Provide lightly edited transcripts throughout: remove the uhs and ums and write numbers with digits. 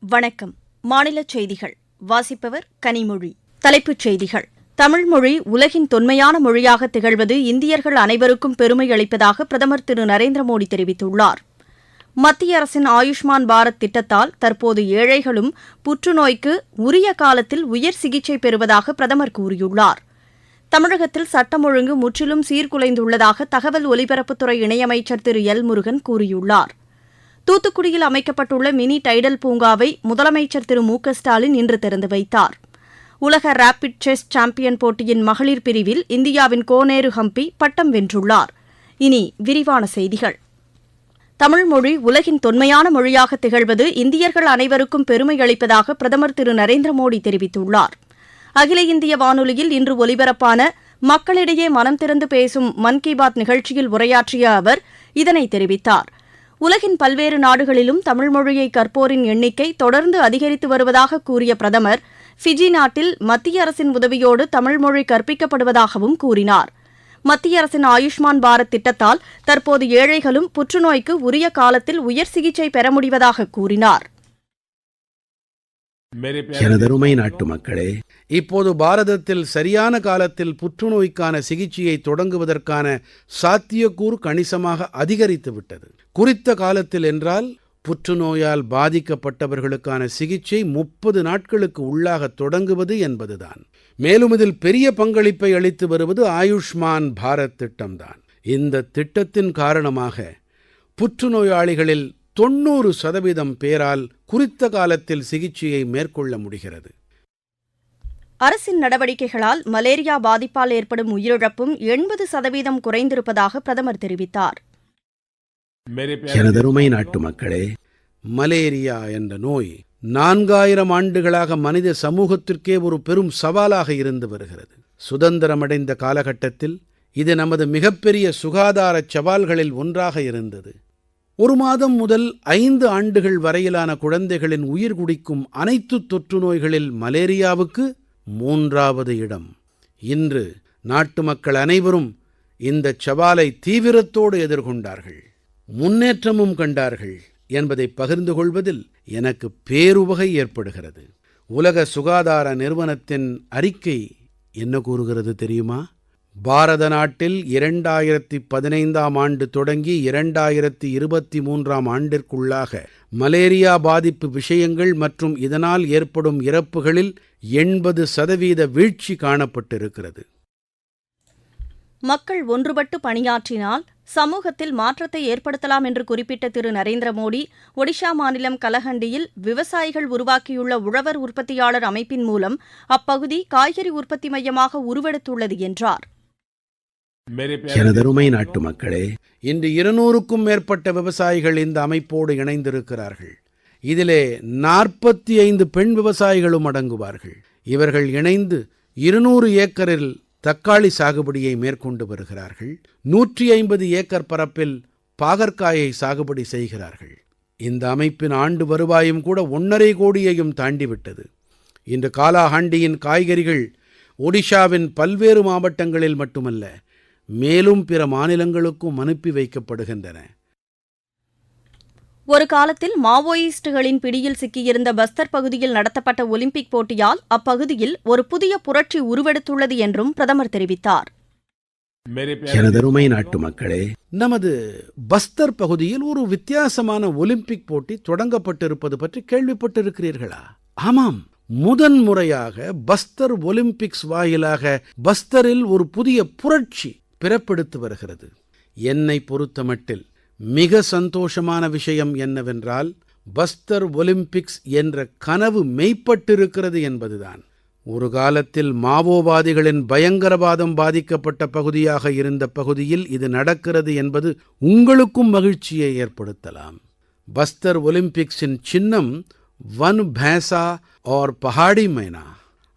வணக்கம். மாநிலச் செய்திகள் வாசிப்பவர் கனிமொழி. தலைப்புச் செய்திகள். தமிழ் மொழி உலகின் தொன்மையான மொழியாக திகழ்வது இந்தியர்கள் அனைவருக்கும் பெருமை அளிப்பதாக பிரதமர் திரு நரேந்திர மோடி தெரிவித்துள்ளார். மத்திய அரசின் ஆயுஷ்மான் பாரத் திட்டத்தால் தற்போது ஏழைகளும் புற்றுநோய்க்கு உரிய காலத்தில் உயர் சிகிச்சை பெறுவதாக பிரதமர் கூறியுள்ளார். தமிழகத்தில் சட்டம் ஒழுங்கு முற்றிலும் சீர்குலைந்துள்ளதாக தகவல் ஒலிபரப்புத்துறை இணையமைச்சர் திரு எல் முருகன் கூறியுள்ளார். தூத்துக்குடியில் அமைக்கப்பட்டுள்ள மினி டைடல் பூங்காவை முதலமைச்சர் திரு மு க ஸ்டாலின் இன்று திறந்து வைத்தார். உலக ரேபிட் செஸ் சாம்பியன் போட்டியின் மகளிர் பிரிவில் இந்தியாவின் கோனேரு ஹம்பி பட்டம் வென்றுள்ளார். இனி விரிவான செய்திகள். தமிழ் மொழி உலகின் தொன்மையான மொழியாக திகழ்வது இந்தியர்கள் அனைவருக்கும் பெருமை அளிப்பதாக பிரதமர் திரு நரேந்திர மோடி தெரிவித்துள்ளார். அகில இந்திய வானொலியில் இன்று ஒலிபரப்பான மக்களிடையே மனம் திறந்து பேசும் மன் கி பாத் நிகழ்ச்சியில் உரையாற்றிய அவர் இதனை தெரிவித்தார். உலகின் பல்வேறு நாடுகளிலும் தமிழ் மொழியை கற்போரின் எண்ணிக்கை தொடர்ந்து அதிகரித்து வருவதாக கூறிய பிரதமர், ஃபிஜி நாட்டில் மத்திய அரசின் உதவியோடு தமிழ் மொழி கற்பிக்கப்படுவதாகவும் கூறினார். மத்திய அரசின் ஆயுஷ்மான் பாரத் திட்டத்தால் தற்போது ஏழைகளும் புற்றுநோய்க்கு உரிய காலத்தில் உயர் சிகிச்சை பெற முடிவதாக கூறினார். எனதருமை நாட்டு மக்களே, இப்போது பாரதத்தில் சரியான காலத்தில் புற்றுநோய்க்கான சிகிச்சையை தொடங்குவதற்கான சாத்தியக்கூறு கணிசமாக அதிகரித்துவிட்டது. குறித்த காலத்தில் என்றால் புற்றுநோயால் பாதிக்கப்பட்டவர்களுக்கான சிகிச்சை 30 நாட்களுக்கு உள்ளாக தொடங்குவது என்பதுதான். மேலும் இதில் பெரிய பங்களிப்பை அளித்து வருவது ஆயுஷ்மான் பாரத் திட்டம்தான். இந்த திட்டத்தின் காரணமாக புற்றுநோயாளிகளில் 90% பேரால் குறித்த காலத்தில் சிகிச்சையை மேற்கொள்ள முடிகிறது. அரசின் நடவடிக்கைகளால் மலேரியா பாதிப்பால் ஏற்படும் உயிரிழப்பும் 80% குறைந்திருப்பதாக பிரதமர் தெரிவித்தார். எனதருமை நாட்டு மக்களே, மலேரியா என்ற நோய் 4000 ஆண்டுகளாக மனித சமூகத்திற்கே ஒரு பெரும் சவாலாக இருந்து வருகிறது. சுதந்திரமடைந்த காலகட்டத்தில் இது நமது மிகப்பெரிய சுகாதார சவால்களில் ஒன்றாக இருந்தது. 1 மாதம் முதல் 5 ஆண்டுகள் வரையிலான குழந்தைகளின் உயிர் குடிக்கும் அனைத்து தொற்று நோய்களில் மலேரியாவுக்கு 3வது இடம். இன்று நாட்டு மக்கள் அனைவரும் இந்த சவாலை தீவிரத்தோடு எதிர்கொண்டார்கள், முன்னேற்றமும் கண்டார்கள் என்பதை பகிர்ந்து கொள்வதில் எனக்கு பேருவகை ஏற்படுகிறது. உலக சுகாதார நிறுவனத்தின் அறிக்கை என்ன கூறுகிறது தெரியுமா? பாரத நாட்டில் 2015ஆம் ஆண்டு தொடங்கி 2023ஆம் ஆண்டிற்குள்ளாக மலேரியா பாதிப்பு விஷயங்கள் மற்றும் இதனால் ஏற்படும் இறப்புகளில் 80% வீழ்ச்சி காணப்பட்டிருக்கிறது. மக்கள் ஒன்றுபட்டு பணியாற்றினால் சமூகத்தில் மாற்றத்தை ஏற்படுத்தலாம் என்று குறிப்பிட்ட திரு நரேந்திர மோடி, ஒடிஷா மாநிலம் கலஹண்டியில் விவசாயிகள் உருவாக்கியுள்ள உழவர் உற்பத்தியாளர் அமைப்பின் மூலம் அப்பகுதி காய்கறி உற்பத்தி மையமாக உருவெடுத்துள்ளது என்றார். எனதருமை நாட்டு மக்களே, இன்று 200க்கும் மேற்பட்ட விவசாயிகள் இந்த அமைப்போடு இணைந்திருக்கிறார்கள். இதிலே 45 பெண் விவசாயிகளும் அடங்குவார்கள். இவர்கள் இணைந்து 200 ஏக்கரில் தக்காளி சாகுபடியை மேற்கொண்டு வருகிறார்கள். 150 ஏக்கர் பரப்பில் பாகற்காயை சாகுபடி செய்கிறார்கள். இந்த அமைப்பின் ஆண்டு வருவாயும் கூட 1.5 கோடியையும் தாண்டிவிட்டது. இன்று காலாஹாண்டியின் காய்கறிகள் ஒடிஷாவின் பல்வேறு மாவட்டங்களில் மட்டுமல்ல, மேலும் பிற மாநிலங்களுக்கும் அனுப்பி வைக்கப்படுகின்றன. ஒரு காலத்தில் மாவோயிஸ்டுகளின் பிடியில் சிக்கியிருந்த பஸ்தர் பகுதியில் நடத்தப்பட்ட ஒலிம்பிக் போட்டியால் அப்பகுதியில் ஒரு புதிய புரட்சி உருவெடுத்துள்ளது என்றும் பிரதமர் தெரிவித்தார். எனதருமை நாட்டு மக்களே, நமது பஸ்தர் பகுதியில் ஒரு வித்தியாசமான ஒலிம்பிக் போட்டி தொடங்கப்பட்டிருப்பது பற்றி கேள்விப்பட்டிருக்கிறீர்களா? ஆமாம், முதன்முறையாக பஸ்தர் ஒலிம்பிக்ஸ் வாயிலாக பஸ்தரில் ஒரு புதிய புரட்சி பிறப்பெடுத்து வருகிறது. என்னை பொறுத்தமட்டில் மிக சந்தோஷமான விஷயம் என்னவென்றால், பஸ்தர் ஒலிம்பிக்ஸ் என்ற கனவு மெய்ப்பட்டிருக்கிறது என்பதுதான். ஒரு காலத்தில் மாவோவாதிகளின் பயங்கரவாதம் பாதிக்கப்பட்ட பகுதியாக இருந்த பகுதியில் இது நடக்கிறது என்பது உங்களுக்கும் மகிழ்ச்சியை ஏற்படுத்தலாம். பஸ்தர் ஒலிம்பிக்ஸின் சின்னம் வன் பைசா और பஹாடி மைனா,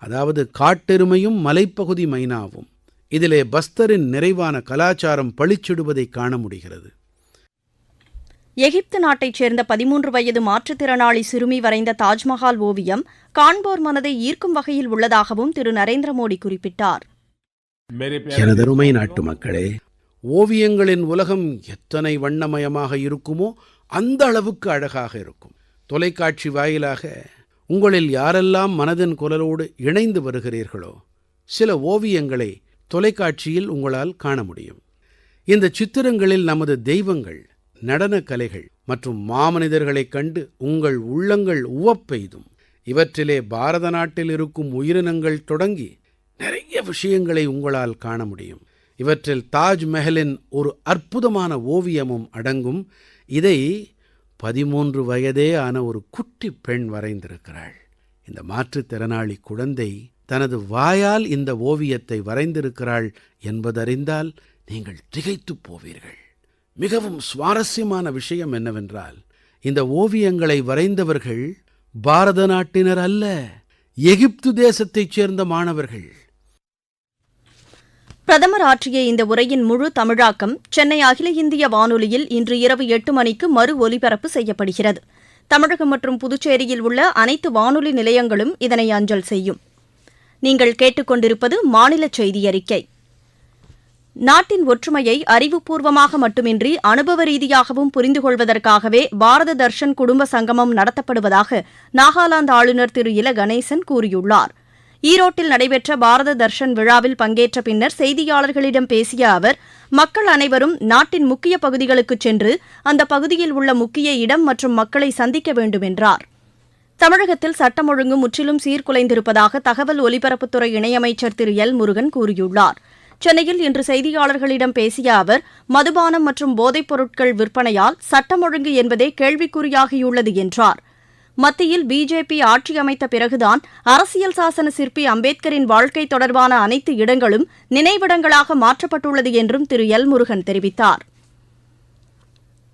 அதாவது காட்டெருமையும் மலைப்பகுதி மைனாவும். இதிலே பஸ்தரின் நிறைவான கலாச்சாரம் பளிச்சிடுவதை காண முடிகிறது. எகிப்து நாட்டைச் சேர்ந்த 13 வயது மாற்றுத்திறனாளி சிறுமி வரைந்த தாஜ்மஹால் ஓவியம் காண்போர் மனதை ஈர்க்கும் வகையில் உள்ளதாகவும் திரு நரேந்திர மோடி குறிப்பிட்டார். எனதருமை நாட்டு மக்களே, ஓவியங்களின் உலகம் எத்தனை வண்ணமயமாக இருக்குமோ அந்த அளவுக்கு அழகாக இருக்கும். தொலைக்காட்சி வாயிலாக உங்களில் யாரெல்லாம் மனதின் குரலோடு இணைந்து வருகிறீர்களோ சில ஓவியங்களை தொலைக்காட்சியில் உங்களால் காண முடியும். இந்த சித்திரங்களில் நமது தெய்வங்கள், நடனக் கலைகள் மற்றும் மாமனிதர்களைக் கண்டு உங்கள் உள்ளங்கள் உவப்பெய்தும். இவற்றிலே பாரத நாட்டில் இருக்கும் உயிரினங்கள் தொடங்கி நிறைய விஷயங்களை உங்களால் காண முடியும். இவற்றில் தாஜ்மஹலின் ஒரு அற்புதமான ஓவியமும் அடங்கும். இதை 13 வயதே ஆன ஒரு குட்டி பெண் வரைந்திருக்கிறாள். இந்த மாற்றுத்திறனாளி குழந்தை தனது வாயால் இந்த ஓவியத்தை வரைந்திருக்கிறாள் என்பதறிந்தால் நீங்கள் திகைத்துப் போவீர்கள். மிகவும் சுவாரஸ்யமான விஷயம் என்னவென்றால், இந்த ஓவியங்களை வரைந்தவர்கள் பாரத நாட்டினர் அல்ல, எகிப்து தேசத்தைச் சேர்ந்த மாணவர்கள். பிரதமர் ஆற்றிய இந்த உரையின் முழு தமிழாக்கம் சென்னை அகில இந்திய வானொலியில் இன்று இரவு 8 மணிக்கு மறு ஒலிபரப்பு செய்யப்படுகிறது. தமிழகம் மற்றும் புதுச்சேரியில் உள்ள அனைத்து வானொலி நிலையங்களும் இதனை அஞ்சல் செய்யும். நீங்கள் கேட்டுக்கொண்டிருப்பது மாநில செய்தி அறிக்கை. நாட்டின் ஒற்றுமையை அறிவுபூர்வமாக மட்டுமின்றி அனுபவ ரீதியாகவும் புரிந்து கொள்வதற்காகவே பாரத தர்ஷன் குடும்ப சங்கமம் நடத்தப்படுவதாக நாகாலாந்து ஆளுநர் திரு இல கணேசன் கூறியுள்ளார். ஈரோட்டில் நடைபெற்ற பாரத தர்ஷன் விழாவில் பங்கேற்ற பின்னர் செய்தியாளர்களிடம் பேசிய அவர், மக்கள் அனைவரும் நாட்டின் முக்கிய பகுதிகளுக்குச் சென்று அந்த பகுதியில் உள்ள முக்கிய இடம் மற்றும் மக்களை சந்திக்க வேண்டும் என்றார். தமிழகத்தில் சட்டம் ஒழுங்கு முற்றிலும் சீர்குலைந்திருப்பதாக தகவல் ஒலிபரப்புத்துறை இணையமைச்சர் திரு எல் முருகன் கூறியுள்ளார். சென்னையில் இன்று செய்தியாளர்களிடம் பேசிய அவர், மதுபானம் மற்றும் போதைப் பொருட்கள் விற்பனையால் சட்டம் ஒழுங்கு என்பதே கேள்விக்குறியாகியுள்ளது என்றார். மத்தியில் பிஜேபி ஆட்சி அமைத்த பிறகுதான் அரசியல் சாசன சிற்பி அம்பேத்கரின் வாழ்க்கை தொடர்பான அனைத்து இடங்களும் நினைவிடங்களாக மாற்றப்பட்டுள்ளது என்றும் திரு எல் முருகன் தெரிவித்தார்.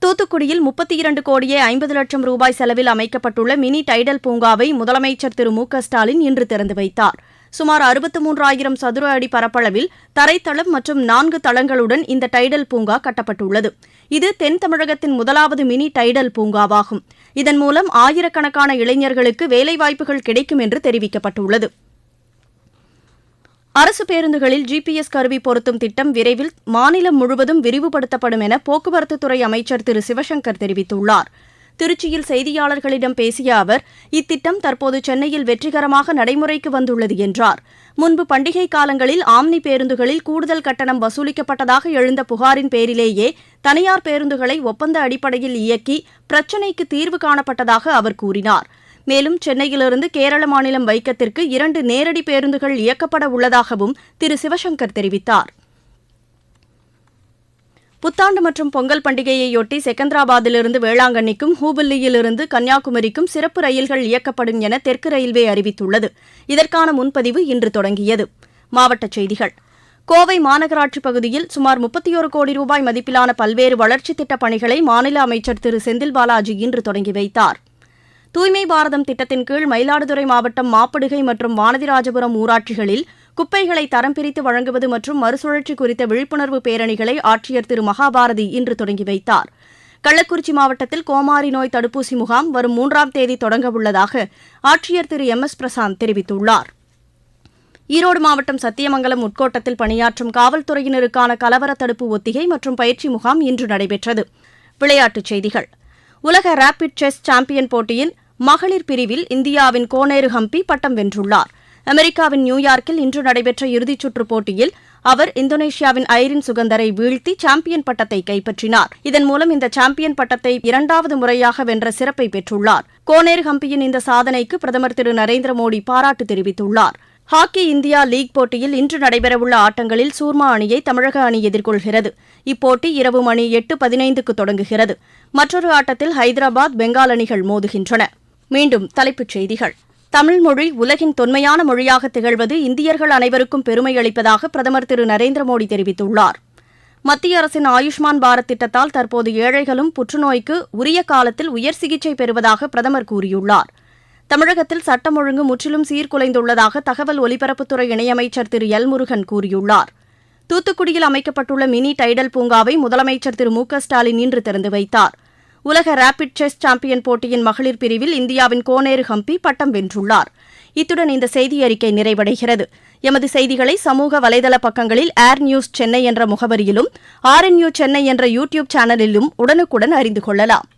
தூத்துக்குடியில் 32 கோடியே 50 லட்சம் ரூபாய் செலவில் அமைக்கப்பட்டுள்ள மினி டைடல் பூங்காவை முதலமைச்சர் திரு மு.க. ஸ்டாலின் இன்று திறந்து வைத்தார். சுமார் 63,000 சதுர அடி பரப்பளவில் தரைத்தளம் மற்றும் 4 தளங்களுடன் இந்த டைடல் பூங்கா கட்டப்பட்டுள்ளது. இது தென் தமிழகத்தின் முதலாவது மினி டைடல் பூங்காவாகும். இதன் மூலம் ஆயிரக்கணக்கான இளைஞர்களுக்கு வேலைவாய்ப்புகள் கிடைக்கும் என்று தெரிவிக்கப்பட்டுள்ளது. அரசு பேருந்துகளில் ஜிபிஎஸ் கருவி பொருத்தும் திட்டம் விரைவில் மாநிலம் முழுவதும் விரிவுபடுத்தப்படும் என போக்குவரத்துத்துறை அமைச்சர் திரு சிவசங்கர் தெரிவித்துள்ளார். திருச்சியில் செய்தியாளர்களிடம் பேசிய அவர், இத்திட்டம் தற்போது சென்னையில் வெற்றிகரமாக நடைமுறைக்கு வந்துள்ளது என்றார். முன்பு பண்டிகை காலங்களில் ஆம்னி பேருந்துகளில் கூடுதல் கட்டணம் வசூலிக்கப்பட்டதாக எழுந்த புகாரின் பேரிலேயே தனியார் பேருந்துகளை ஒப்பந்த அடிப்படையில் இயக்கி பிரச்சினைக்கு தீர்வு காணப்பட்டதாக அவர் கூறினார். மேலும் சென்னையிலிருந்து கேரள மாநிலம் வைக்கத்திற்கு 2 நேரடி பேருந்துகள் இயக்கப்பட உள்ளதாகவும் திரு சிவசங்கர் தெரிவித்தார். புத்தாண்டு மற்றும் பொங்கல் பண்டிகையையொட்டி செகந்திராபாத்திலிருந்து வேளாங்கண்ணிக்கும் ஹூபல்லியிலிருந்து கன்னியாகுமரிக்கும் சிறப்பு ரயில்கள் இயக்கப்படும் என தெற்கு ரயில்வே அறிவித்துள்ளது. இதற்கான முன்பதிவு இன்று தொடங்கியது. மாவட்டச் செய்திகள். கோவை மாநகராட்சி பகுதியில் சுமார் 31 கோடி ரூபாய் மதிப்பிலான பல்வேறு வளர்ச்சித் திட்டப் பணிகளை மாநில அமைச்சர் திரு செந்தில் பாலாஜி இன்று தொடங்கி வைத்தார். தூய்மை பாரதம் திட்டத்தின் கீழ் மயிலாடுதுறை மாவட்டம் மாப்படுகை மற்றும் வானதிராஜபுரம் ஊராட்சிகளில் குப்பைகளை தரம் பிரித்து வழங்குவது மற்றும் மறுசுழற்சி குறித்த விழிப்புணர்வு பேரணிகளை ஆட்சியர் திரு மகாபாரதி இன்று தொடங்கி வைத்தார். கள்ளக்குறிச்சி மாவட்டத்தில் கோமாரி நோய் தடுப்பூசி முகாம் வரும் 3ஆம் தேதி தொடங்கவுள்ளதாக ஆட்சியர் திரு எம்.எஸ். பிரசாந்த் தெரிவித்துள்ளார். ஈரோடு மாவட்டம் சத்தியமங்கலம் உட்கோட்டத்தில் பணியாற்றும் காவல்துறையினருக்கான கலவர தடுப்பு ஒத்திகை மற்றும் பயிற்சி முகாம் இன்று நடைபெற்றது. விளையாட்டுச் செய்திகள். உலக ரேபிட் செஸ் சாம்பியன் போட்டியின் மகளிர் பிரிவில் இந்தியாவின் கோனேரு ஹம்பி பட்டம் வென்றுள்ளார். அமெரிக்காவின் நியூயார்க்கில் இன்று நடைபெற்ற இறுதிச் சுற்றுப் போட்டியில் அவர் இந்தோனேஷியாவின் ஐரின் சுகந்தரை வீழ்த்தி சாம்பியன் பட்டத்தை கைப்பற்றினார். இதன் மூலம் இந்த சாம்பியன் பட்டத்தை 2வது முறையாக வென்ற சிறப்பை பெற்றுள்ளார். கோனேரு ஹம்பியின் இந்த சாதனைக்கு பிரதமர் திரு நரேந்திர மோடி பாராட்டு தெரிவித்துள்ளார். ஹாக்கி இந்தியா லீக் போட்டியில் இன்று நடைபெறவுள்ள ஆட்டங்களில் சூர்மா அணியை தமிழக அணி எதிர்கொள்கிறது. இப்போட்டி இரவு மணி 8:15க்கு தொடங்குகிறது. மற்றொரு ஆட்டத்தில் ஹைதராபாத், பெங்கால் அணிகள் மோதுகின்றன. மீண்டும் தலைப்புச் செய்திகள். தமிழ் மொழி உலகின் தொன்மையான மொழியாக திகழ்வது இந்தியர்கள் அனைவருக்கும் பெருமை அளிப்பதாக பிரதமர் திரு நரேந்திர மோடி தெரிவித்துள்ளார். மத்திய அரசின் ஆயுஷ்மான் பாரத் திட்டத்தால் தற்போது ஏழைகளும் புற்றுநோய்க்கு உரிய காலத்தில் உயர் சிகிச்சை பெறுவதாக பிரதமர் கூறியுள்ளார். தமிழகத்தில் சட்டம் ஒழுங்கு முற்றிலும் சீர்குலைந்துள்ளதாக தகவல் ஒலிபரப்புத்துறை இணையமைச்சர் திரு எல் முருகன் கூறியுள்ளார். தூத்துக்குடியில் அமைக்கப்பட்டுள்ள மினி டைடல் பூங்காவை முதலமைச்சர் திரு மு.க. ஸ்டாலின் இன்று திறந்து வைத்தார். உலக ரேபிட் செஸ் சாம்பியன் போட்டியின் மகளிர் பிரிவில் இந்தியாவின் கோனேரு ஹம்பி பட்டம் வென்றுள்ளார். இத்துடன் இந்த செய்தி அறிக்கை நிறைவடைகிறது. எமது செய்திகளை சமூக வலைதள பக்கங்களில் ஏர் நியூஸ் சென்னை என்ற முகவரியிலும் RNU சென்னை என்ற யூடியூப் சேனலிலும் உடனுக்குடன் அறிந்து கொள்ளலாம்.